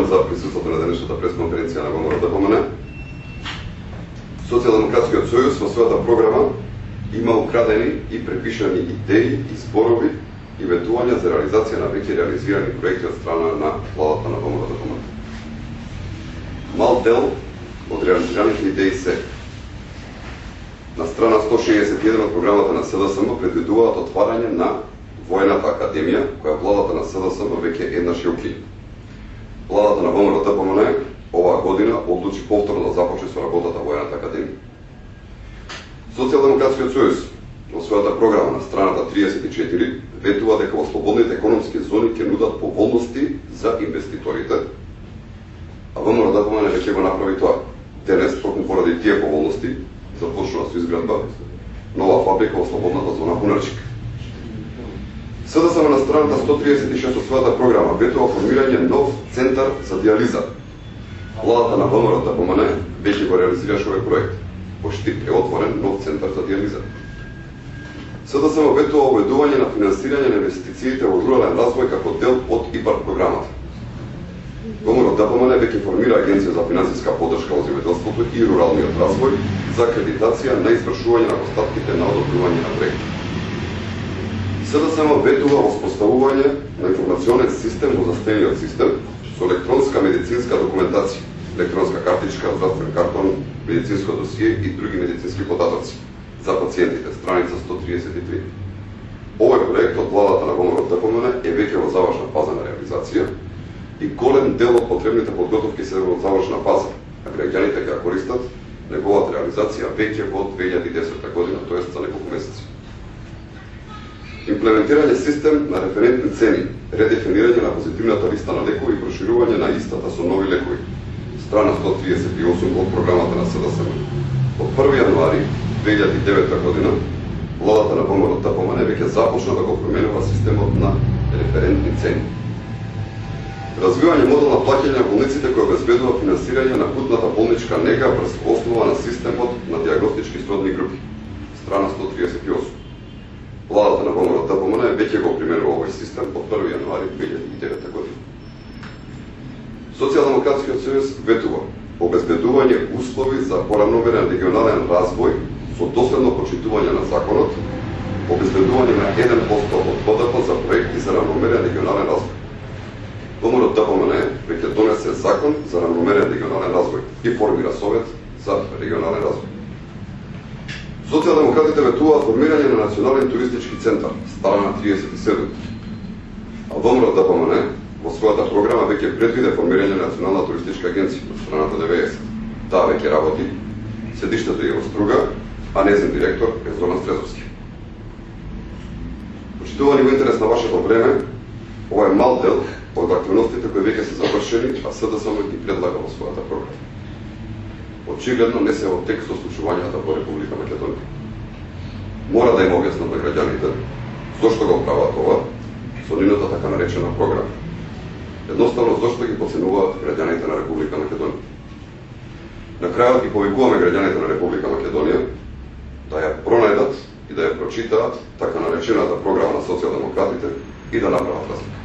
извинувам за присуството на денешната пресконференција на ВМРО-ДПМН. Социјалдемократскиот сојуз во својата програма има украдени и препишани идеи и зборови и ветувања за реализација на веќе реализирани проекти од страна на владата на ВМРО-ДПМН. Мал дел од реализираните идеи се: на страна 161 од програмата на СДСМ предвидуваат отварање на Војната академија, која владата на СДСМ веќе еднаш ја укина. Владата на ВМРО-ДПМН оваа година одлучи повторно да започне со работата Војната академија. Социјалдемократскиот сојуз во својата програма на страната 34 ветува дека во слободните економски зони ќе нудат поволности за инвеститорите, а ВМРО-ДПМН веќе го направи тоа. Денес, токму поради тие поволности, започнува со изградба нова фабрика во слободната зона Бунарчик. СДСМ на страната 136 од својата програма ветува формирање нов центар за диализа. Владата на ВМРО-ДПМН веќе го реализираше овој проект. Во Штип е отворен нов центар за диализа. СДСМ ветува обедување на финансирање на инвестициите во рурален развој како дел од ИПАР програмата. ВМРО-ДПМН веќе формира Агенција за финансиска поддршка во земјоделството и руралниот развој за акредитација на извршување на постапките на одобрување на проекти. СДСМ ветува воспоставување на информационен систем во застениот систем со електронска медицинска документација, електронска картичка, здравствен картон, медицинско досие и други медицински податоци за пациентите, страница 133. Овој проект од владата на ВМРО-ДПМН е веќе во завршна фаза на реализација и голем дел од потребните подготовки се во завршна фаза, а граѓаните ќе користат неговата реализација веќе во 2010 година, тоест за неколку месеци. Имплементирање систем на референтни цени, редефинирање на позитивната листа на лекови и проширување на истата со нови лекови. Страна 138 од програмата на СДСМ. Од 1 јануари 2009 година, владата на ВМРО-ДПМН веќе започна да го променува системот на референтни цени. Развивање модел на плаќање на болниците кој обезбедува финансирање на кутната болничка нега врз основа на системот на диагностички сродни групи. Страна 138. Владата на ВМРО-ДПМН веќе го применува овој систем од 1 јануари 2009 година. Социјалдемократскиот сојуз ветува обезбедување услови за поравномерен регионален развој со доследно почитување на законот, обезбедување на 1% од БДП за проекти за равномерен регионален развој. ВМРО-ДПМН веќе донесе закон за равномерен регионален развој и формира совет за регионален развој. Социјалдемократите ветуваат формирање на национален туристички центар, страна 37. А ВМРО-ДПМН во својата програма веќе предвиде формирање на национална туристичка агенција од страната 90. Таа веќе работи, седиштето е во Струга, а нејзин директор е Зоран Стрезовски. Почитувани во интерес на вашето време, ова е мал дел од активностите кои веќе се завршени, а СДСМ ги предлага во својата програма. Очигледно не се во текст со случувањата во Република Македонија. Мора да им објаснат на граѓаните зошто го прават ова со нивната така наречена програма. Едноставно зошто ги поценуваат граѓаните на Република Македонија. На крајот ги повикуваме граѓаните на Република Македонија да ја пронајдат и да ја прочитаат така наречената програма на социјалдемократите и да направат разлика.